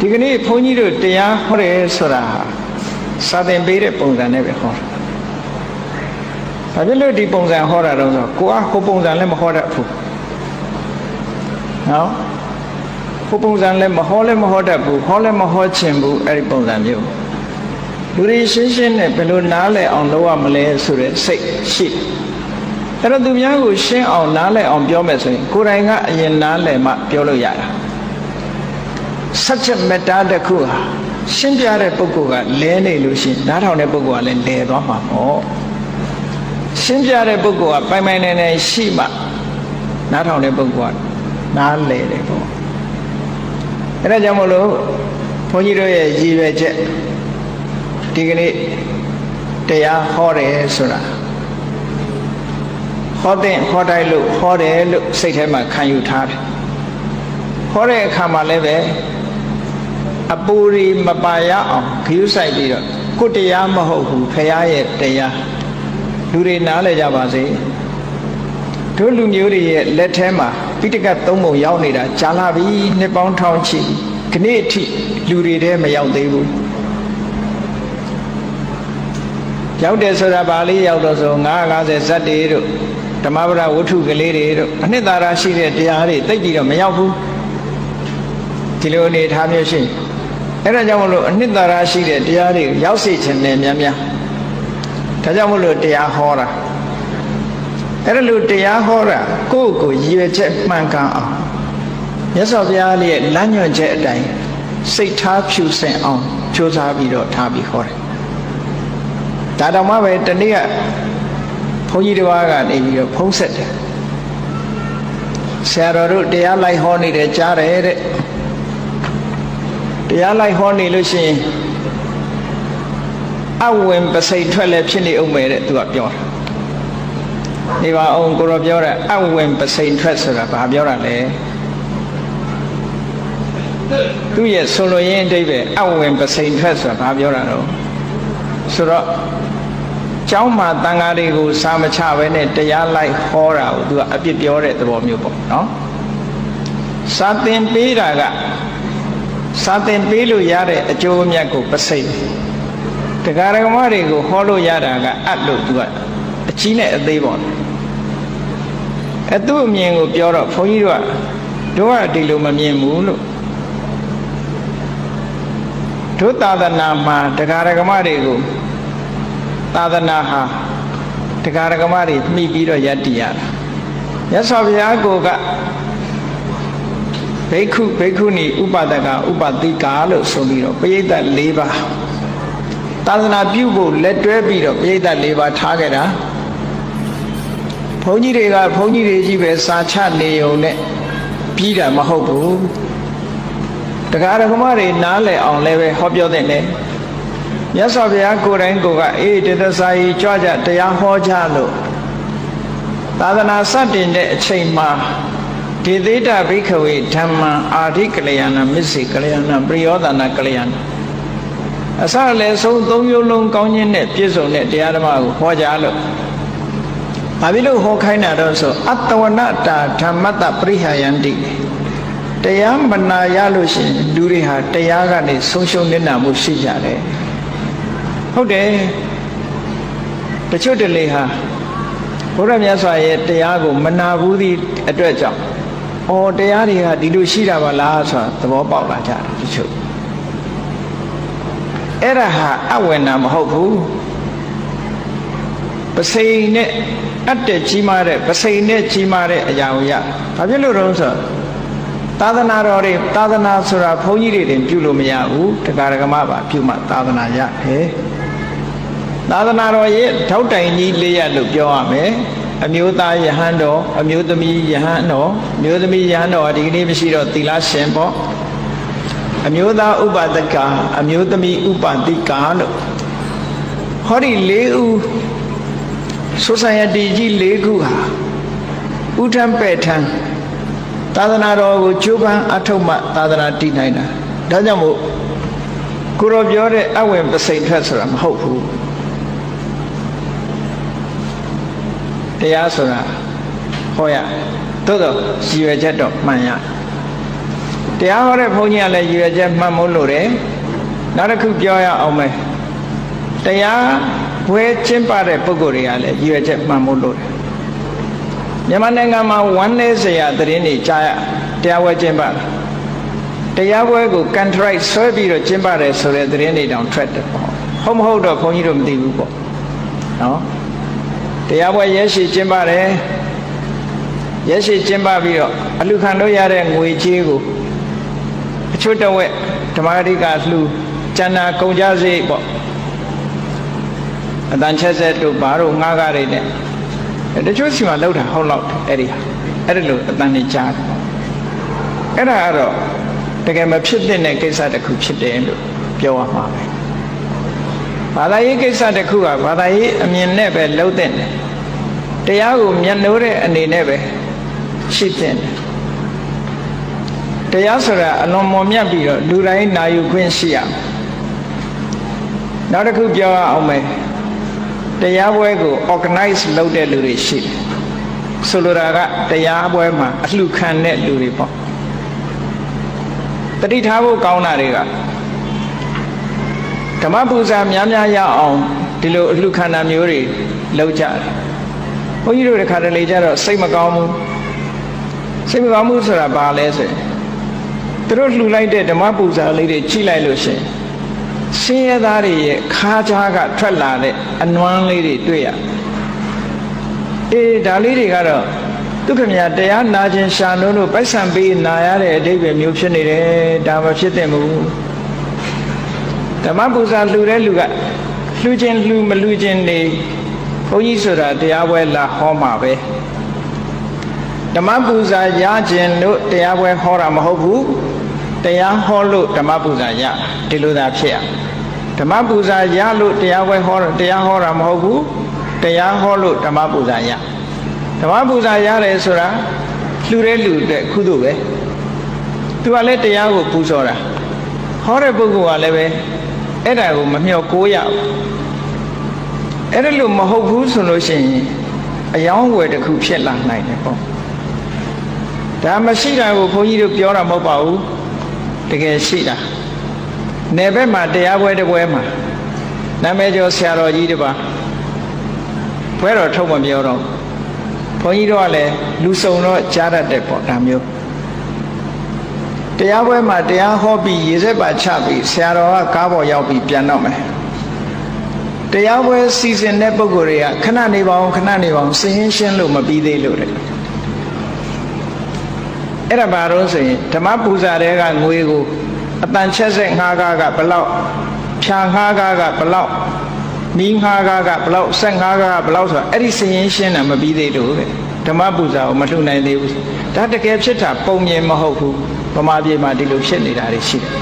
ဒီကနေ့ဘုန်းကြီးတို့တရားဟောတယ်ဆိုတာစာသင်ပေးတဲ့ပုံစံနဲ့ပဲဟောတာဘာဖြစ်လို့ဒီပုံစံဟောတာတော့ဆိုကိုကဟိုပုံစံလည်းမဟောတတ်ဘူးနော်ဟိုပုံစံလည်းမဟောတတ်ဘူးဟောလည်းမဟောချင်ဘူးအဲ့ဒီပုံစံမျိုးလူတွေရှင်းရှင်းနဲ့ဘယ်လိုနားလည်အောင်လုပ်ရမလဲဆိုတဲ့စိတ်ရှိအဲ့တော့သူများကိုရှင်းအောင်နားလည်အောင်ပြောမယ်ဆိုရင်ကိုယ်တိုင်ကအရင်နားလည်မှပြောလို့ရတာsubject matter တစ်ခုဟာရှင်းပြတဲ့ပုဂ္ဂိုလ်ကလဲနေလို့ရှိရင်နားထောင်တဲ့ပုဂ္ဂိုလ်ကလည်းလဲသွားမှာပေါ့ရှင်းပြတဲ့ပုဂ္ဂိုလ်ကပိုင်ပိုင်နိုင်နိုင်ရှိမှနားထောင်တဲ့ပုဂ္ဂိုလ်ကနားလဲတယ်ပေါ့အဲ့ဒါကြောင့်မို့လို့ဘုန်းကြီးတို့ရဲ့ရည်ရွယ်ချက်ဒီကနေ့တရားဟောတယ်ဆိုတာဟောတဲ့ဟောတိုင်းလို့ဟောတယ်လို့စိတ်ထဲမှာခံယူထားတယ်ဟောတဲ့အခါမှာလည်းပဲအပူရီမပါရအောင်ခရုစိုက်ပြီးတော့ကိုတရားမဟုတ်ဘူးဖရာရဲ့တရားလူတွေနားလည်ကြပါစေတို့လူမျိုးတွေရဲ့လက်ထဲမှာပိဋကတ်သုံးပုံရောက်နေတာကြာလာပြီနှစ်ပေါင်းထောင်ချီခဏအထိလူတွေထဲမရောက်သေးဘူးရောက်တယ်ဆိုတာဗာလေးရောက်တော့ဆို950ဇတ်တွေတို့ဓမ္မပဒဝတ္ထုကလေးတွေတို့အနှစ်သာရရှိတဲ့တရားတွေသိပြီးတော့မရောက်ဘူးဒီလိုအနေထားမျိုးရှိအဲ့ဒါကြောင့်မလို့အနှစ်သာရရှိတဲ့တရားတွေရောက်စေခြင်းနဲ့များများဒါကြောင့်မလို့တရားဟောတာအဲ့ဒါလို့တရားဟောတာကိုယ့်ကိုရည်ရွယ်ချက်မှန်ကန်အောင်မြတ်စွာဘုရားရဲ့လမ်းညွှန်ချက်အတိုင်းစိတ်ထားဖြူစင်အောင်ကြိုးစားပြီးတော့ထားပြီးဟောတယ်ဒါတောင်မှပဲတနေ့ကဘုန်းကြီးတစ်ပါးကနေပြီးတော့ဖုံးဆက်တယ်ဆရာတော်တို့တရားလိုက်ဟောနေတယ်ကြားတယ်တဲ့တရားလိုက်ဟောနေလို့ရှိရင်အဝင်ပစိတ်ထွက်လည်းဖြစ်နေအောင်ပဲတဲ့သူကပြောတာဒီပါအောင်ကိုရောပြောတဲ့အဝင်ပစိတ်ထွက်ဆိုတာဘာပြောတာလဲသူရဲ့ဆိုလိုရင်းအဓိပ္ပာယ်အဝင်ပစိတ်ထွက်ဆိုတာဘာပြောတာတော့ဆိုတော့ကျောင်းမှာတန်ဃာတွေကိုစာမချဘဲနဲ့တရားလိုက်ဟောတာကိုသူကအပြစ်ပြောတဲ့သဘောမျိုးပေါ့နော်စာသင်ပေးတာကစာသင်ပေးလို့ရတဲ့အကျိုးအမြတ်ကိုပစိတ်တရားဓမ္မတွေကိုဟောလို့ရတာကအပ်လို့သူကအကြီးနဲ့အသေးပေါ့အသူ့အမြင်ကိုပြောတော့ဘုန်းကြီးတို့ကဒီလိုမမြင်ဘူးလို့တို့သာသနာမှာတရားဓမ္မတွေကိုသာသနာဟာတရားဓမ္မတွေမှီပြီးတော့ယက်တည်ရတာမြတ်စွာဘုရားကိုကဘိက္ခုဘိက္ခုနီဥပဒကဥပတိကာလို့ဆိုပြီးတော့ပရိသတ်၄ပါးသာသနာပြုဖို့လက်တွဲပြီးတော့ပရိသတ်၄ပါးထားခဲ့တာဘုန်းကြီးတွေကဘုန်းကြီးတွေကြီးပဲစာချနေုံနဲ့ပြီးတာမဟုတ်ဘူးတရားဓမ္မတွေနားလည်အောင်လည်းပဲဟောပြောတဲ့နဲ့မြတ်စွာဘုရားကိုယ်တိုင်ကိုကအေးတသစာကြီးကြွကြတရားဟောကြလို့သာသနာစတင်တဲ့အချိန်မှာဒေသေတဘိက္ခဝေဓမ္မအာဓိကလျာဏမစ္စေကလျာဏပရိယောဒနာကလျာဏအစလည်းဆုံးသုံးမျိုးလုံးကောင်းခြင်းနဲ့ပြည့်စုံတဲ့တရားဓမ္မကိုဟောကြလို့ဘာဖြစ်လို့ဟောခိုင်းတာတော့ဆိုအတ္တဝနတာဓမ္မတပရိဟာယန္တိတရားမနာရလို့ရှိရင်လူတွေဟာတရားကနေဆုံးရှုံးနေတာမှုရှိကြတယ်ဟုတ်တယ်တချို့တလေဟာဘုရားမြတ်စွာရဲ့တရားကိုမနာဘူးသည့်အတွက်ကြောင့်အော်တရားတွေကဒီလိုရှိတာပါလားဆိုတာသဘောပေါက်လာကြတယ်တချို့အဲ့ဒါဟာအဝေနာမဟုတ်ဘူးပစိန်နဲ့အတ္တကြီးမားတဲ့ပစိန်နဲ့ကြီးမားတဲ့အရာကိုရဘာဖြစ်လို့တော့ဆိုသာသနာတော်တွေသာသနာဆိုတာဘုန်းကြီးတွေတင်ပြုလို့မရဘူးတရားဓမ္မပါပြုမှသာသနာရတယ်သာသနာတော်ရဲ့ထောက်တိုင်ကြီး၄ရပ်လို့ပြောရမယ်အမျိုးသားယဟန်တော်အမျိုးသမီးယဟန်တော်အမျိုးသမီးယဟန်တော်ဒီကနေ့မရှိတော့သီလရှင်ပေါ့အမျိုးသားဥပဒကအမျိုးသမီးဥပတိကာလို့ဟောဒီ၄ဦး society ကြီး၄ခုဟာဥထံပဲ့ထံသာသနာတော်ကိုကျိုးပန်းအထောက်မှသာသနာတည်နိုင်တာဒါကြောင့်မို့ကိုရောပြောတဲ့အဝင်ပစိန်ထွက်ဆိုတာမဟုတ်ဘူးတရားဆိုတာဟောရသို့တော့ရည်ရွယ်ချက်တော့မှန်ရ တရားဟောတဲ့ဘုန်းကြီးကလည်းရည်ရွယ်ချက်မှတ်မို့လို့တယ်နောက်တစ်ခုပြောရအောင်မယ်တရားဝဲကျင့်ပတဲ့ပုဂ္ဂိုလ်တွေကလည်းရည်ရွယ်ချက်မှတ်မို့လို့တယ်မြန်မာနိုင်ငံမှာဝမ်းနည်းစရာသတင်းတွေကြားရတရားဝဲကျင့်ပတရားပွဲကို contract ဆွဲပြီးတော့ကျင့်ပါတယ်ဆိုတဲ့သတင်းတွေတောင်ထွက်တယ်ပေါ့ဟုတ်မဟုတ်တော့ဘုန်းကြီးတို့မသိဘူးပေါ့နော်တရားပွဲရဲရှိကျင့်ပါတယ်ရဲရှိကျင့်ပပြီးတော့အလူခံလို့ရတဲ့ငွေကြေးကိုအချွတ်တဝက်ဓမ္မဂတိကလှူကျန်တာကုန်ကြစရိတ်ပေါ့အတန်ချက်ဆက်တို့ဘာတို့ငှားကားတွေနဲ့တချို့စီမှာလောက်တာဟုတ်လောက်အဲ့ဒီလိုအတန်နေကြားတယ်အဲ့ဒါကတော့တကယ်မဖြစ်တဲ့ကိစ္စတစ်ခုဖြစ်တယ်လို့ပြောရမှာပဲဘာသာရေးကိစ္စတစ်ခုကဘာသာရေးအမြင်နဲ့ပဲလှုပ်တဲ့တရားကိုမျက်နှိုးတဲ့အနေနဲ့ပဲရှိတဲ့တရားဆိုတာအလွန်မော်မြတ်ပြီးတော့လူတိုင်းနာယူခွင့်ရှိရမယ်နောက်တစ်ခုပြောရအောင်မယ်တရားပွဲကို organize လုပ်တဲ့လူတွေရှိတယ်ဆိုလိုတာကတရားပွဲမှာအလှခံတဲ့လူတွေပေါ့တတိထားဖို့ကောင်းတာတွေကဓမ္မပူဇာများများရအောင်ဒီလိုအလှခံတာမျိုးတွေလုပ်ကြတယ်ဘုန်းကြီးတို့တစ်ခါတလေကျတော့စိတ်မကောင်းဘူးဆိုတာဘာလဲဆိုရင်သူတို့လှူလိုက်တဲ့ဓမ္မပူဇာလေးတွေကြည့်လိုက်လို့ရှိရင်ဆင်းရဲသားတွေရဲ့ခါးကြားကထွက်လာတဲ့အနွမ်းလေးတွေတွေ့ရဒါလေးတွေကတော့ဒုက္ခမြတ်တရားနာခြင်းရှာနိုးလို့ပိုက်ဆံပေးနာရတဲ့အဓိပ္ပာယ်မျိုးဖြစ်နေတယ်ဒါမဖြစ်သင့်ဘူးဓမ္မပူဇာလှူတဲ့လူကလှူခြင်းလှူမလှူခြင်းနေဘုန်းကြီးဆိုတာတရားပွဲလာဟောမှာပဲဓမ္မပူဇာရခြင်းတို့တရားပွဲဟောတာမဟုတ်ဘူးတရားဟောလို့ဓမ္မပူဇာရဒီလိုသာဖြစ်ရဓမ္မပူဇာရလို့တရားပွဲဟောတရားဟောတာမဟုတ်ဘူးတရားဟောလို့ဓမ္မပူဇာရဓမ္မပူဇာရတယ်ဆိုတာလှူတဲ့လူအတွက်ကုသိုလ်ပဲသူကလည်းတရားကိုပူဇော်တာဟောတဲ့ပုဂ္ဂိုလ်ကလည်းပဲအဲ့ဒါကိုမမျှော်ကိုးရဘူးအဲ့ဒါလို့မဟုတ်ဘူးဆိုလို့ရှိရင်အယောင်းဝယ်တစ်ခုဖြစ်လာနိုင်တယ်ပေါ့ဒါမရှိတာကိုဘုန်းကြီးတို့ပြောတာမဟုတ်ပါဘူးတကယ်ရှိတာနယ်ဘက်မှာတရားပွဲတစ်ပွဲမှာနာမည်ကျော်ဆရာတော်ကြီးတစ်ပါးပွဲတော်ထုတ်မပြောတော့ဘုန်းကြီးတို့ကလည်းလူစုံတော့ကြားတတ်တယ်ပေါ့ဒါမျိုးတရားပွဲမှာတရားဟောပြီးရေစက်ပါချပြီးဆရာတော်ကကားပေါ်ရောက်ပြီးပြန်တော့မယ်တရားပွဲစီစဉ်တဲ့ပုဂ္ဂိုလ်တွေကခဏနေပါအောင်စင်ရှင်းလို့မပြီးသေးလို့တဲ့အဲ့ဒါဘာလို့ဆိုရင်ဓမ္မပူဇာတွေကငွေကိုအတန်ချက်ဆက်ငှားကားကဘလောက်ဖြာငှားကားကဘလောက်မီးငှားကားကဘလောက်ဆက်ငှားကားကဘလောက်ဆိုတာအဲ့ဒီစင်ရှင်းတာမပြီးသေးလို့တဲ့ဓမ္မပူဇာကိုမလှူနိုင်သေးဘူးဒါတကယ်ဖြစ်တာပုံမြင်မဟုတ်ဘူးဗမာပြည်မှာဒီလိုဖြစ်နေတာတွေရှိတယ်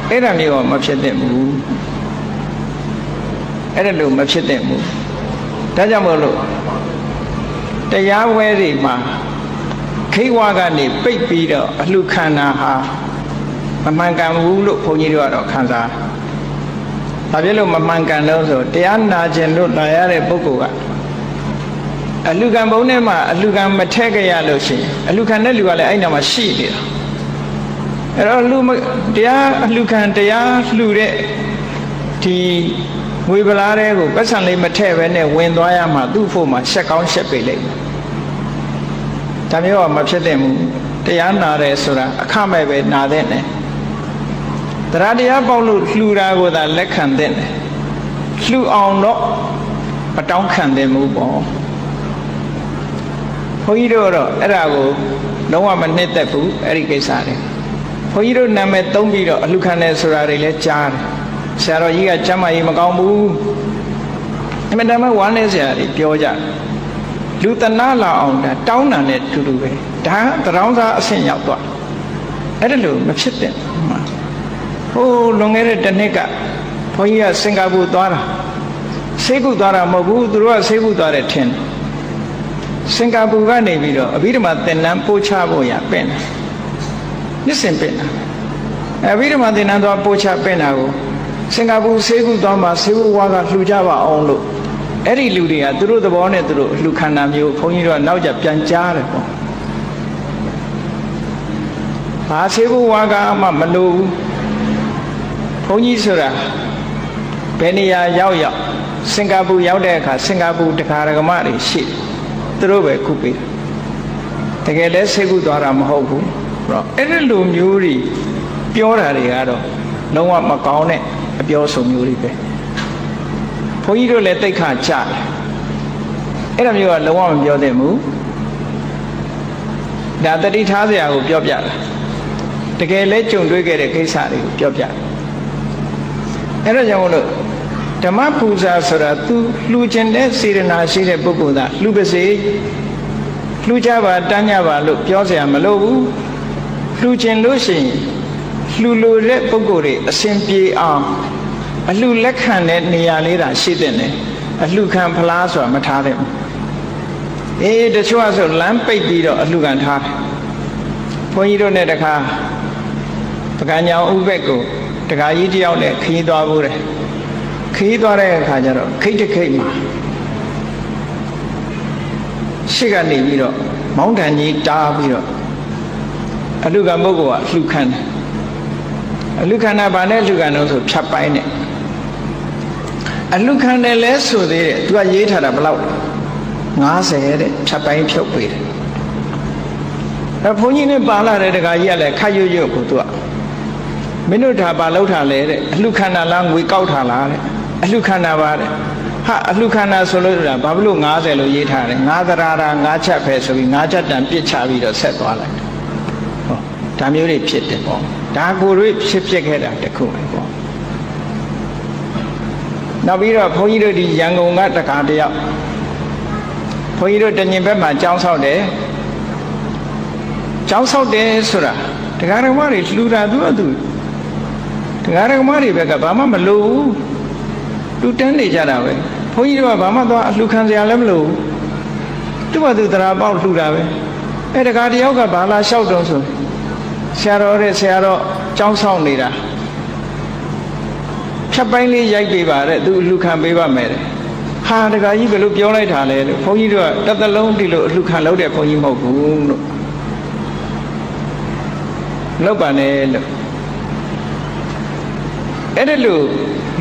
အဲ့ဒါမျိုးမဖြစ်သင့်ဘူးအဲ့ဒါလို့မဖြစ်သင့်ဘူးဒါကြောင့်မို့လို့တရားဝဲတွေမှာခိဝါကနေပိတ်ပြီးတော့အလှခံတာဟာမမှန်ကန်ဘူးလို့ဘုန်းကြီးတို့ကတော့ခံစားဒါဖြစ်လို့မမှန်ကန်တော့ဆိုတရားနာခြင်းလို့လာရတဲ့ပုဂ္ဂိုလ်ကအလှခံဘုံထဲမှာအလှခံမထည့်ကြရလို့ရှိရင်အလှခံတဲ့လူကလည်းအဲ့နာမှာရှိနေတာအဲ့တော့တရားအလှခံတရားလှူတဲ့ဒီငွေပလားတွေကိုပတ်စံလေးမထည့်ဘဲနဲ့ဝင်သွားရမှာသူ့ဖို့မှာရှက်ကောင်းရှက်ပေလိမ့်မယ်ဒါမျိုးကမဖြစ်သင့်ဘူးတရားနာတယ်ဆိုတာအခမဲ့ပဲနာတဲ့နဲ့တရားတရားပေါက်လို့လှူတာကိုသာလက်ခံတဲ့နဲ့လှူအောင်တော့မတောင်းခံသင့်ဘူးပေါ့ဘုန်းကြီးတို့တော့အဲ့ဒါကိုလုံးဝမနှစ်သက်ဘူးအဲ့ဒီကိစ္စတွေဘုန်းကြီးတို့နာမည်သုံးပြီးတော့အလှခံတယ်ဆိုတာတွေလည်းကြားတယ်ဆရာတော်ကြီးကကျမ်းမာရေးမကောင်းဘူးအမှန်တမ်းဝမ်းနည်းစရာတွေပြောကြလူတနာလာအောင်ဒါတောင်းတာနဲ့တူတူပဲဒါတရောင်းစားအဆင့်ရောက်သွားအဲ့ဒါလို့မဖြစ်တဲ့ဟိုလွန်ခဲ့တဲ့တစ်နှစ်ကဘုန်းကြီးကစင်ကာပူသွားတာဆေးကုသွားတာမဟုတ်ဘူးသူတို့ကဆေးကုသွားတယ်ထင်စင်ကာပူကနေပြီးတော့အဘိဓမ္မာသင်္นานပို့ချဖို့ရပင့်တယ်နှစ်စဉ်ပင့်တာအဘိဓမ္မာသင်္นานသွားပို့ချပင့်တာကိုစင်ကာပူဆေးကုသွားမှာဆေးဝါးကလှူကြပါအောင်လို့အဲ့ဒီလူတွေကသူတို့သဘောနဲ့သူတို့လှူခန္ဓာမျိုးဘုန်းကြီးတို့ကနောက်ကျပြန်ကြားတယ်ပေါ့ ဘာဆေးဖို့ဝါကမှမလိုဘူးဘုန်းကြီးဆိုတာဘယ်နေရာရောက်စင်ကာပူရောက်တဲ့အခါစင်ကာပူတရားဓမ္မတွေရှိသူတို့ပဲကုပေးတကယ်လဲဆေးကုသွားတာမဟုတ်ဘူးအဲ့တော့အဲ့ဒီလိုမျိုးတွေပြောတာတွေကတော့လုံးဝမကောင်းတဲ့အပြောဆိုမျိုးတွေပဲဘုန်းကြီးတို့လည်းတိတ်ခါကြတယ်အဲ့လိုမျိုးကလုံးဝမပြောသင့်ဘူးဒါတတိထားစရာကိုပြောပြတာတကယ်လဲကြုံတွေ့ခဲ့တဲ့ကိစ္စတွေကိုပြောပြအဲ့တော့ကြောင့်မလို့ဓမ္မပူဇာဆိုတာသူလှူခြင်းတဲ့စေတနာရှိတဲ့ပုဂ္ဂိုလ်သားလှူပါစေလှူကြပါတန်းကြပါလို့ပြောစရာမလိုဘူးလှူခြင်းလို့ရှိရင်လှူလိုတဲ့ပုဂ္ဂိုလ်တွေအစဉ်ပြေအောင်အလှလက်ခံတဲ့နေရာလေးသာရှိတဲ့နဲ့အလှခံဖလားဆိုတာမထားတဲ့ဘူးတချို့ဆိုလမ်းပိတ်ပြီးတော့အလှခံထားတယ်ဘုန်းကြီးတို့နဲ့တခါပကံညောင်ဥပ္ပက်ကိုတခါကြီးတယောက်နဲ့ခရီးသွားဖို့တယ်ခရီးသွားတဲ့အခါကျတော့ခိတ်တခိတ်မှာရှေ့ကနေပြီးတော့မောင်းတန်ကြီးတားပြီးတော့အလှခံပုဂ္ဂိုလ်ကလှခံတယ်အလှခံတာဗာနဲ့လှခံတော့ဆိုဖြတ်ပိုင်းတယ်အလှခံတယ်လဲဆိုသေးတယ်သူကရေးထားတာဘယ်လောက်50တဲ့ဖြတ်ပိုင်းဖြုတ်ပေးတယ်အဲဘုန်းကြီးနဲ့ပါလာတဲ့တခါကြီးကလည်းခတ်ရွရွကိုသူကမင်းတို့ဒါပါလောက်ထားလဲတဲ့အလှခံတာလားငွေကောက်ထားလားတဲ့အလှခံတာပါတဲ့ဟာအလှခံတာဆိုလို့ဆိုတာဘာဖြစ်လို့50လို့ရေးထားတယ်ငါးသရာတာငါးချက်ပဲဆိုပြီးငါးချက်တန်ပြစ်ချပြီးတော့ဆက်သွားလိုက်ဟောဒါမျိုးတွေဖြစ်တယ်ပေါ့ဒါကိုယ်တွေဖြစ်ခဲ့တာတခုပဲပေါ့နောက်ပြီးတော့ဘုန်းကြီးတို့ဒီရန်ကုန်ကတခါတယောက်ဘုန်းကြီးတို့တညင်ဘက်မှာကျောင်းဆောက်တယ်ကျောင်းဆောက်တယ်ဆိုတာတရားဓမ္မတွေလှူတာသူ့တရားဓမ္မတွေဘက်ကဘာမှမလိုဘူးလူတန်းနေကြတာပဲဘုန်းကြီးတို့ကဘာမှသွားအလှခံစရာလည်းမလိုဘူးသူ့ဘာသူတရားပေါက်လှူတာပဲအဲတခါတယောက်ကဘာလာလျှောက်တုံးဆိုဆရာတော်ကျောင်းဆောင်နေတာဖြတ်ပိုင်းလေးရိုက်ပေးပါတဲ့သူအလှခံပေးပါမယ်တဲ့ဟာတခါကြီးဘယ်လိုပြောလိုက်တာလဲလို့ဘုန်းကြီးတို့ကတစ်သလုံးဒီလိုအလှခံလုပ်တဲ့ဘုန်းကြီးမဟုတ်ဘူးလို့လောက်ပါနဲ့လို့အဲ့ဒါလို့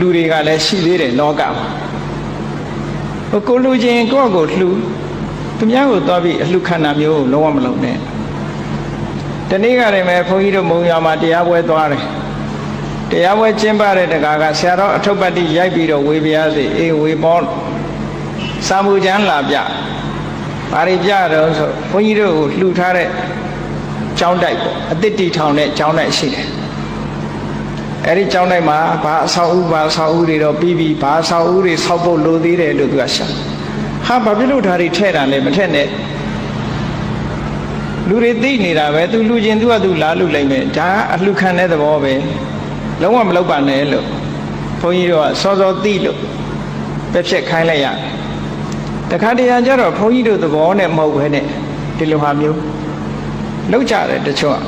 လူတွေကလည်းရှိသေးတယ်လောကမှာကိုလူချင်းကိုယ့်ကိုလှူသူများကိုသွားပြီးအလှခံတာမျိုးလုံးဝမလုပ်နဲ့ဒီနေ့ကတည်းကဘုန်းကြီးတို့မုံရွာမှာတရားပွဲသွားတယ်တရားပွဲကျင်းပတဲ့တကားကဆရာတော်အထုပ်ပတ်တိရိုက်ပြီးတော့ဝေပြားစီဝေပေါ်စာမှုကျမ်းလာပြဘာတွေပြတော့ဆိုဘုန်းကြီးတို့ကိုလှူထားတဲ့ကျောင်းတိုက်ပေါ့အသစ်တီထောင်တဲ့ကျောင်းတိုက်ရှိတယ်အဲ့ဒီကျောင်းတိုက်မှာဘာအဆောက်အဦတွေတော့ပြီးဘာအဆောက်အဦတွေဆောက်ဖို့လိုသေးတယ်လို့သူကရှာဟာဘာဖြစ်လို့ဒါတွေထဲ့တာလဲမထက်နဲ့လူတွေသိနေတာပဲသူလူချင်းသူကသူလာလူလိုက်မယ်ဒါအလှခံတဲ့သဘောပဲလုံးဝမလုပ်ပါနဲ့လို့ဘုန်းကြီးတို့ကစောစောသိလို့ပဲဖြစ်ခိုင်းလိုက်ရတယ်တခါတရံကျတော့ဘုန်းကြီးတို့သဘောနဲ့မဟုတ်ဘဲနဲ့ဒီလိုဟာမျိုးလောက်ကြတယ်တချို့က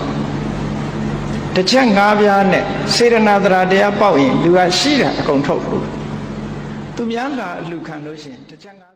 တစ်ချက်၅ပြားနဲ့စေရနာတရားပေါက်ရင်သူကရှိတာအကုန်ထုတ်လို့သူများလာအလှခံလို့ရှိရင်တစ်ချက်၅